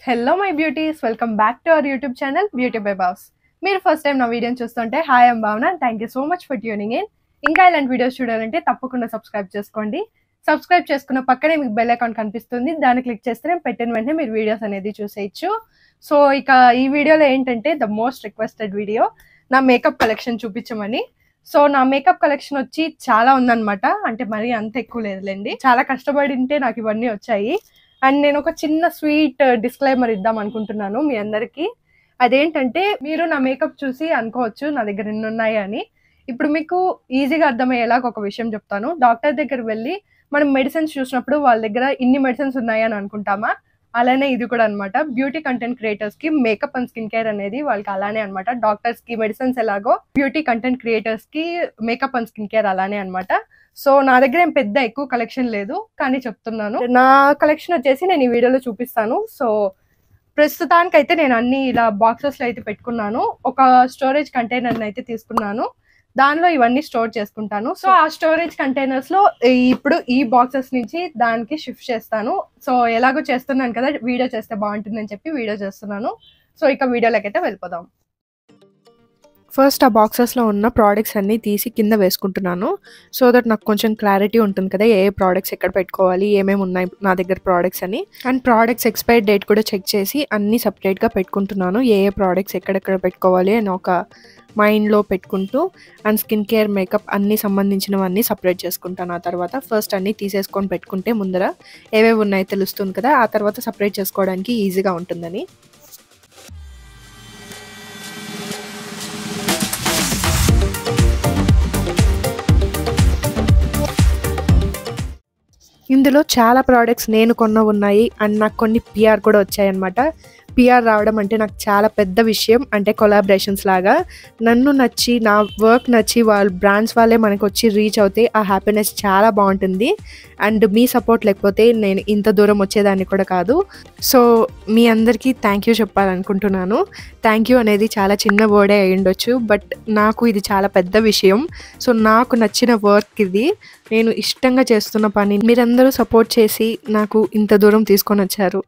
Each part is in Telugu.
Hello my beauties, welcome back to our YouTube channel beauty by Bhavs. మీరు ఫస్ట్ టైం నా వీడియోని చూస్తుంటే hi I'm Bhavana. Thank you so much for tuning in. ఇంకా ఇలాంటి వీడియోస్ చూడాలంటే తప్పకుండా సబ్స్క్రైబ్ చేసుకోండి. సబ్స్క్రైబ్ చేసుకున్న పక్కనే మీకు బెల్ ఐకాన్ కనిపిస్తుంది, దాన్ని క్లిక్ చేస్తే నేను పెట్టిన వెంటనే మీరు వీడియోస్ అనేది చూసేయచ్చు. సో ఇక ఈ వీడియోలో ఏంటంటే ద మోస్ట్ రిక్వెస్టెడ్ వీడియో, నా మేకప్ కలెక్షన్ చూపించమని. సో నా మేకప్ కలెక్షన్ వచ్చి చాలా ఉందన్నమాట, అంటే మరీ అంత ఎక్కువ లేదులేండి. చాలా కష్టపడి ఉంటే నాకు ఇవన్నీ వచ్చాయి. అండ్ నేను ఒక చిన్న స్వీట్ డిస్క్లైమర్ ఇద్దాం అనుకుంటున్నాను మీ అందరికీ. అదేంటంటే మీరు నా మేకప్ చూసి అనుకోవచ్చు నా దగ్గర ఎన్ని ఉన్నాయి అని. ఇప్పుడు మీకు ఈజీగా అర్థమయ్యేలాగా ఒక విషయం చెప్తాను. డాక్టర్ దగ్గర వెళ్ళి మనం మెడిసిన్స్ చూసినప్పుడు వాళ్ళ దగ్గర ఇన్ని మెడిసిన్స్ ఉన్నాయని అనుకుంటామా, అలానే ఇది కూడా అనమాట. బ్యూటీ కంటెంట్ క్రియేటర్స్ కి మేకప్ అండ్ స్కిన్ కేర్ అనేది వాళ్ళకి అలానే అనమాట. డాక్టర్స్ కి మెడిసిన్స్ ఎలాగో బ్యూటీ కంటెంట్ క్రియేటర్స్ కి మేకప్ అండ్ స్కిన్ కేర్ అలానే అనమాట. సో నా దగ్గర ఏం పెద్ద ఎక్కువ కలెక్షన్ లేదు, కానీ చెప్తున్నాను. నా కలెక్షన్ వచ్చేసి నేను ఈ వీడియోలో చూపిస్తాను. సో ప్రస్తుతానికైతే నేను అన్ని ఇలా బాక్సెస్ లో అయితే పెట్టుకున్నాను. ఒక స్టోరేజ్ కంటైనర్ అయితే తీసుకున్నాను, దానిలో ఇవన్నీ స్టోర్ చేసుకుంటాను. సో ఆ స్టోరేజ్ కంటైనర్స్ లో ఇప్పుడు ఈ బాక్సెస్ నుంచి దానికి షిఫ్ట్ చేస్తాను. సో ఎలాగో చేస్తున్నాను కదా, వీడియో చేస్తే బాగుంటుందని చెప్పి వీడియో చేస్తున్నాను. సో ఇక వీడియోలోకి అయితే వెళ్ళిపోదాం. ఫస్ట్ ఆ బాక్సెస్లో ఉన్న ప్రోడక్ట్స్ అన్నీ తీసి కింద వేసుకుంటున్నాను, సో దట్ నాకు కొంచెం క్లారిటీ ఉంటుంది కదా ఏ ప్రోడక్ట్స్ ఎక్కడ పెట్టుకోవాలి, ఏమేమి ఉన్నాయి నా దగ్గర ప్రోడక్ట్స్ అని. అండ్ ప్రోడక్ట్స్ ఎక్స్పైరీ డేట్ కూడా చెక్ చేసి అన్నీ సపరేట్గా పెట్టుకుంటున్నాను, ఏ ప్రోడక్ట్స్ ఎక్కడెక్కడ పెట్టుకోవాలి అని ఒక మైండ్లో పెట్టుకుంటూ. అండ్ స్కిన్ కేర్ మేకప్ అన్నీ సంబంధించినవన్నీ సపరేట్ చేసుకుంటాను. ఆ తర్వాత ఫస్ట్ అన్నీ తీసేసుకొని పెట్టుకుంటే ముందర ఏవేవి ఉన్నాయో తెలుస్తుంది కదా, ఆ తర్వాత సపరేట్ చేసుకోవడానికి ఈజీగా ఉంటుందని. ఇందులో చాలా ప్రోడక్ట్స్ నేను కొన్న ఉన్నాయి అండ్ నాకు కొన్ని పిఆర్ కూడా వచ్చాయన్నమాట. పిఆర్ రావడం అంటే నాకు చాలా పెద్ద విషయం, అంటే కొలాబరేషన్స్ లాగా. నన్ను నచ్చి నా వర్క్ నచ్చి వాళ్ళ బ్రాండ్స్ వాళ్ళే మనకు వచ్చి రీచ్ అవుతే ఆ హ్యాపీనెస్ చాలా బాగుంటుంది. అండ్ మీ సపోర్ట్ లేకపోతే నేను ఇంత దూరం వచ్చేదాన్ని కూడా కాదు. సో మీ అందరికీ థ్యాంక్ యూ చెప్పాలనుకుంటున్నాను. థ్యాంక్ యూ అనేది చాలా చిన్న వర్డే అయి ఉండొచ్చు, బట్ నాకు ఇది చాలా పెద్ద విషయం. సో నాకు నచ్చిన వర్క్ ఇది, నేను ఇష్టంగా చేస్తున్న పని, మీరందరూ సపోర్ట్ చేసి నాకు ఇంత దూరం తీసుకొని వచ్చారు.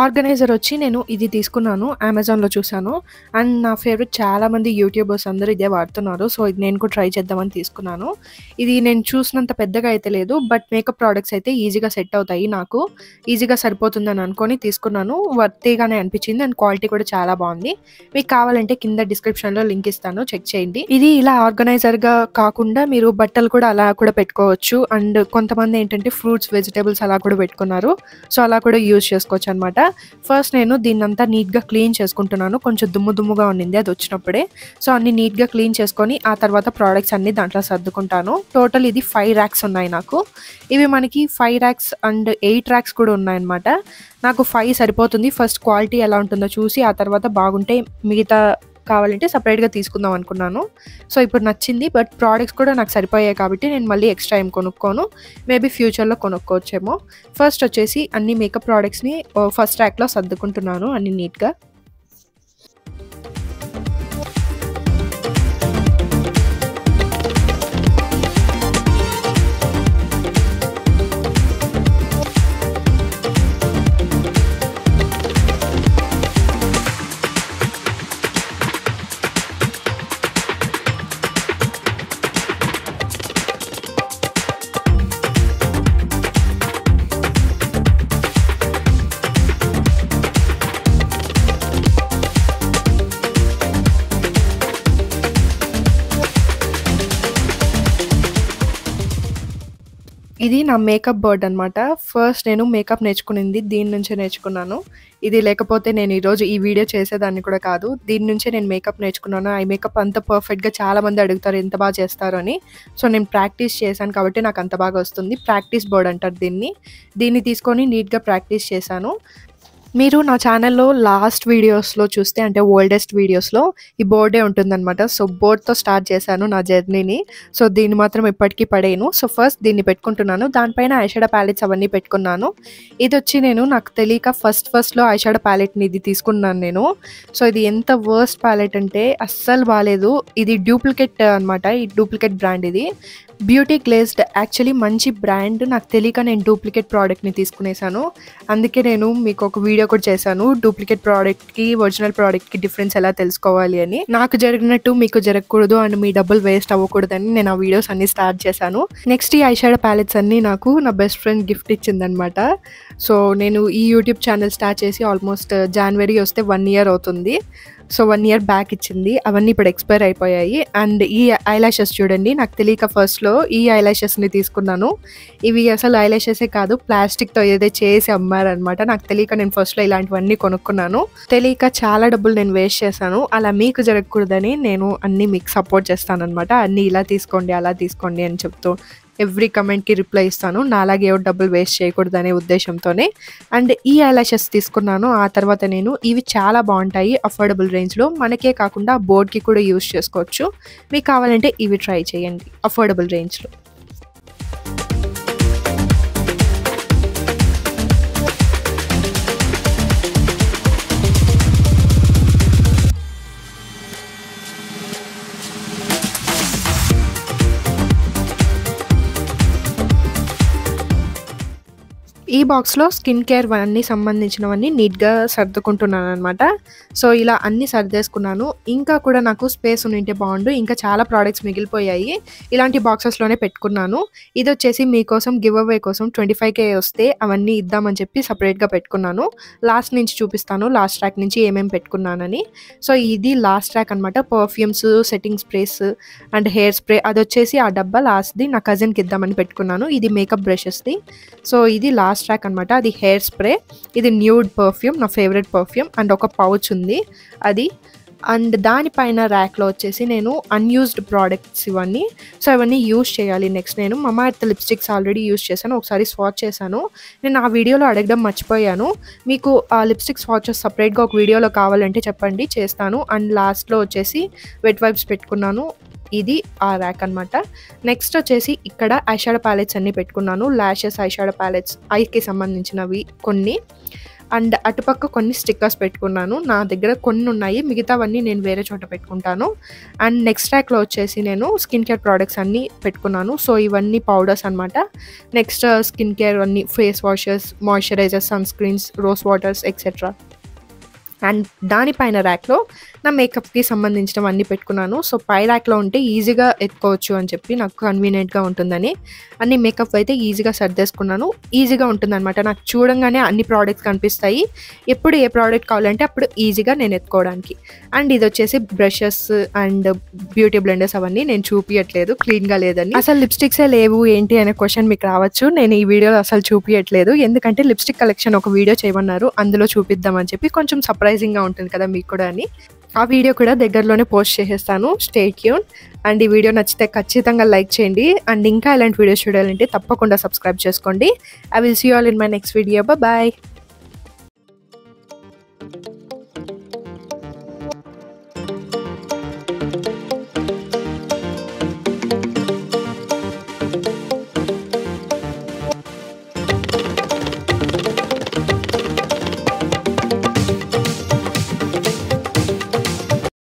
ఆర్గనైజర్ వచ్చి నేను ఇది తీసుకున్నాను, అమెజాన్లో చూసాను. అండ్ నా ఫేవరెట్ చాలామంది యూట్యూబర్స్ అందరూ ఇదే వాడుతున్నారు, సో ఇది నేను కూడా ట్రై చేద్దామని తీసుకున్నాను. ఇది నేను చూసినంత పెద్దగా అయితే లేదు, బట్ మేకప్ ప్రోడక్ట్స్ అయితే ఈజీగా సెట్ అవుతాయి, నాకు ఈజీగా సరిపోతుందని అనుకొని తీసుకున్నాను. వర్తీగానే అనిపించింది అండ్ క్వాలిటీ కూడా చాలా బాగుంది. మీకు కావాలంటే కింద డిస్క్రిప్షన్లో లింక్ ఇస్తాను, చెక్ చేయండి. ఇది ఇలా ఆర్గనైజర్గా కాకుండా మీరు బట్టలు కూడా అలా కూడా పెట్టుకోవచ్చు. అండ్ కొంతమంది ఏంటంటే ఫ్రూట్స్, వెజిటేబుల్స్ అలా కూడా పెట్టుకున్నారు, సో అలా కూడా యూజ్ చేసుకోవచ్చు అనమాట. ఫస్ట్ నేను దీన్నంతా నీట్గా క్లీన్ చేసుకుంటున్నాను, కొంచెం దుమ్ముగా ఉండింది అది వచ్చినప్పుడే. సో అన్ని నీట్గా క్లీన్ చేసుకొని ఆ తర్వాత ప్రోడక్ట్స్ అన్ని దాంట్లో సర్దుకుంటాను. టోటల్ ఇది 5 ర్యాక్స్ ఉన్నాయి నాకు. ఇవి మనకి 5 ర్యాక్స్ అండ్ 8 ర్యాక్స్ కూడా ఉన్నాయన్నమాట. నాకు 5 సరిపోతుంది. ఫస్ట్ క్వాలిటీ ఎలా ఉంటుందో చూసి ఆ తర్వాత బాగుంటే మిగతా కావాలంటే సపరేట్గా తీసుకుందాం అనుకున్నాను. సో ఇప్పుడు నచ్చింది, బట్ ప్రోడక్ట్స్ కూడా నాకు సరిపోయాయి కాబట్టి నేను మళ్ళీ ఎక్స్ట్రా ఏం కొనుక్కోను, మేబీ ఫ్యూచర్లో కొనుక్కోవచ్చేమో. ఫస్ట్ వచ్చేసి అన్ని మేకప్ ప్రోడక్ట్స్ని ఫస్ట్ ర్యాక్లో సర్దుకుంటున్నాను అన్ని నీట్గా. ఇది నా మేకప్ బోర్డ్ అనమాట. ఫస్ట్ నేను మేకప్ నేర్చుకునింది దీని నుంచే నేర్చుకున్నాను. ఇది లేకపోతే నేను ఈరోజు ఈ వీడియో చేసేదాన్ని కూడా కాదు. దీని నుంచే నేను మేకప్ నేర్చుకున్నాను. ఐ మేకప్ అంత పర్ఫెక్ట్గా చాలామంది అడుగుతారు ఎంత బాగా చేస్తారు అని. సో నేను ప్రాక్టీస్ చేశాను కాబట్టి నాకు అంత బాగా వస్తుంది. ప్రాక్టీస్ బోర్డ్ అంటారు దీన్ని. దీన్ని తీసుకొని నీట్గా ప్రాక్టీస్ చేశాను. మీరు నా ఛానల్‌లో లాస్ట్ వీడియోస్‌లో చూస్తే అంటే ఓల్డెస్ట్ వీడియోస్‌లో ఈ బోర్డే ఉంటుందనమాట. సో, బోర్డ్‌తో స్టార్ట్ చేశాను నా జర్నీని. సో, దీన్ని మాత్రం ఎప్పటికీ పడేయను. సో, ఫస్ట్ దీన్ని పెట్టుకుంటున్నాను. దానిపైన ఐ షాడో ప్యాలెట్స్ అవన్నీ పెట్టుకున్నాను. ఇదొచ్చి నాకు తెలియక ఫస్ట్‌లో ఐ షాడో ప్యాలెట్‌ని ఇది తీసుకున్నాను నేను. సో, ఇది ఎంత వర్స్ట్ ప్యాలెట్ అంటే అస్సలు బాలేదు. ఇది డూప్లికేట్ అనమాట. ఈ డూప్లికేట్ బ్రాండ్ ఇది. బ్యూటీ గ్లేజ్డ్ యాక్చువల్లీ మంచి బ్రాండ్. నాకు తెలియక నేను డూప్లికేట్ ప్రోడక్ట్‌ని తీసుకునేసాను. అందుకే నేను మీకు ఒక వీడియో కూడా చేశాను. డూప్లికేట్ ప్రోడక్ట్‌కి, ఒరిజినల్ ప్రోడక్ట్‌కి డిఫరెన్స్ ఎలా తెలుసుకోవాలి అని. నాకు జరిగినట్టు మీకు జరగకూడదు అండ్ మీ డబ్బులు వేస్ట్ అవ్వకూడదని నేను ఆ వీడియోస్ అన్నీ స్టార్ట్ చేశాను. నెక్స్ట్ ఈ ఐ షాడో ప్యాలెట్స్ అన్నీ నాకు నా బెస్ట్ ఫ్రెండ్ గిఫ్ట్ ఇచ్చిందనమాట. సో, నేను ఈ యూట్యూబ్ ఛానల్ స్టార్ట్ చేసి ఆల్మోస్ట్ జనవరి వస్తే 1 ఇయర్ అవుతుంది. సో, 1 ఇయర్ బ్యాక్ ఇచ్చింది. అవన్నీ ఇప్పుడు ఎక్స్‌పైర్ అయిపోయాయి. అండ్ ఈ ఐలాషెస్ చూడండి, నాకు తెలియక ఫస్ట్‌లో ఈ ఐలాషెస్‌ని తీసుకున్నాను. ఇవి అసలు ఐలాషెసే కాదు, ప్లాస్టిక్‌తో ఏదో చేసి అమ్మారనమాట. నాకు తెలియక నేను ఫస్ట్‌లో ఇలాంటివన్నీ కొనుక్కున్నాను. తెలియక చాలా డబ్బులు నేను వేస్ట్ చేశాను. అలా మీకు జరగకూడదని నేను అన్నీ మీకు సపోర్ట్ చేస్తాననమాట. అన్నీ ఇలా తీసుకోండి, అలా తీసుకోండి అని చెప్తూ ఎవ్రీ కమెంట్‌కి రిప్లై ఇస్తాను. నాలాగే ఎవరు డబ్బులు వేస్ట్ చేయకూడదనే ఉద్దేశంతోనే. అండ్ ఈ ఐలాషెస్ తీసుకున్నాను. ఆ తర్వాత నేను ఇవి చాలా బాగుంటాయి అఫోర్డబుల్ రేంజ్‌లో. మనకే కాకుండా బోర్డ్‌కి కూడా యూజ్ చేసుకోవచ్చు. మీకు కావాలంటే ఇవి ట్రై చేయండి అఫోర్డబుల్ రేంజ్‌లో. ఈ బాక్స్‌లో స్కిన్ కేర్ అన్నీ సంబంధించినవన్నీ నీట్‌గా సర్దుకుంటున్నాననమాట. సో, ఇలా అన్నీ సర్దేసుకున్నాను. ఇంకా కూడా నాకు స్పేస్ ఉండింటే బాగుండు. ఇంకా చాలా ప్రోడక్ట్స్ మిగిలిపోయాయి. ఇలాంటి బాక్సెస్‌లోనే పెట్టుకున్నాను. ఇదొచ్చేసి మీకోసం గివ్ అవే కోసం 25,000 వస్తే అవన్నీ ఇద్దామని చెప్పి సెపరేట్‌గా పెట్టుకున్నాను. లాస్ట్ నుంచి చూపిస్తాను. లాస్ట్ ర్యాక్ నుంచి ఏమేమి పెట్టుకున్నానని. సో, ఇది లాస్ట్ ర్యాక్ అనమాట. Perfumes, setting sprays and hair spray అదొచ్చేసి ఆ డబ్బా లాస్ట్‌ది నా కజిన్‌కి ఇద్దామని పెట్టుకున్నాను. ఇది మేకప్ బ్రషెస్‌ది. సో, ఇది లాస్ట్ ర్యాక్ అనమాట. అది హెయిర్ స్ప్రే, ఇది న్యూడ్ పర్ఫ్యూమ్, నా ఫేవరెట్ పర్ఫ్యూమ్ అండ్ ఒక పౌచ్ ఉంది అది. అండ్ దానిపైన ర్యాక్‌లో వచ్చేసి నేను అన్‌యూజ్డ్ ప్రోడక్ట్స్ ఇవన్నీ. సో, ఇవన్నీ యూజ్ చేయాలి నెక్స్ట్. నేను Mamaearth lipsticks already use చేశాను. ఒకసారి స్వాచ్ చేశాను. నేను ఆ వీడియోలో అడగడం మర్చిపోయాను. మీకు ఆ లిప్స్టిక్ స్వాచెస్ సపరేట్‌గా ఒక వీడియోలో కావాలంటే చెప్పండి, చేస్తాను. అండ్ లాస్ట్‌లో వచ్చేసి వెట్ వైప్స్ పెట్టుకున్నాను. ఇది ఆ ర్యాక్ అనమాట. నెక్స్ట్ వచ్చేసి ఇక్కడ ఐ షాడో ప్యాలెట్స్ అన్నీ పెట్టుకున్నాను. లాషెస్ ఐ షాడో ప్యాలెట్స్ ఐకి సంబంధించినవి కొన్ని. అండ్ అటుపక్క కొన్ని స్టిక్కర్స్ పెట్టుకున్నాను. నా దగ్గర కొన్ని ఉన్నాయి, మిగతావన్నీ నేను వేరే చోట పెట్టుకుంటాను. అండ్ నెక్స్ట్ ర్యాక్‌లో వచ్చేసి నేను స్కిన్ కేర్ ప్రోడక్ట్స్ అన్నీ పెట్టుకున్నాను. సో, ఇవన్నీ పౌడర్స్ అనమాట. నెక్స్ట్ స్కిన్ కేర్ అన్నీ face washes, moisturisers, sunscreens, rose waters etcetera. And దానిపైన ర్యాక్‌లో నా మేకప్‌కి సంబంధించినవన్నీ పెట్టుకున్నాను. సో, పై ర్యాక్‌లో ఉంటే ఈజీగా ఎత్తుకోవచ్చు అని చెప్పి నాకు కన్వీనియంట్‌గా ఉంటుందని అన్ని మేకప్ అయితే ఈజీగా సర్దేసుకున్నాను. ఈజీగా ఉంటుందనమాట. నాకు చూడంగానే అన్ని ప్రోడక్ట్స్ కనిపిస్తాయి. ఎప్పుడు ఏ ప్రోడక్ట్ కావాలంటే అప్పుడు ఈజీగా నేను ఎత్తుకోవడానికి. అండ్ ఇదొచ్చేసి బ్రషెస్ అండ్ బ్యూటీ బ్లెండర్స్ అవన్నీ నేను చూపియట్లేదు, క్లీన్‌గా లేదని. అసలు లిప్స్టిక్సే లేవు ఏంటి అనే క్వశ్చన్ మీకు రావచ్చు. నేను ఈ వీడియోలో అసలు చూపియట్లేదు. ఎందుకంటే లిప్స్టిక్ కలెక్షన్ ఒక వీడియో చేయమన్నారు. అందులో చూపిద్దామని చెప్పి కొంచెం సర్ప్రైజింగ్‌గా ఉంటుంది కదా మీకు కూడా అని. ఆ వీడియో కూడా దగ్గరలోనే పోస్ట్ చేసేస్తాను. Stay tune. అండ్ ఈ వీడియో నచ్చితే ఖచ్చితంగా లైక్ చేయండి. అండ్ ఇంకా ఇలాంటి వీడియోస్ చూడాలంటే తప్పకుండా సబ్స్క్రైబ్ చేసుకోండి. I will see you all in my next video. Bye.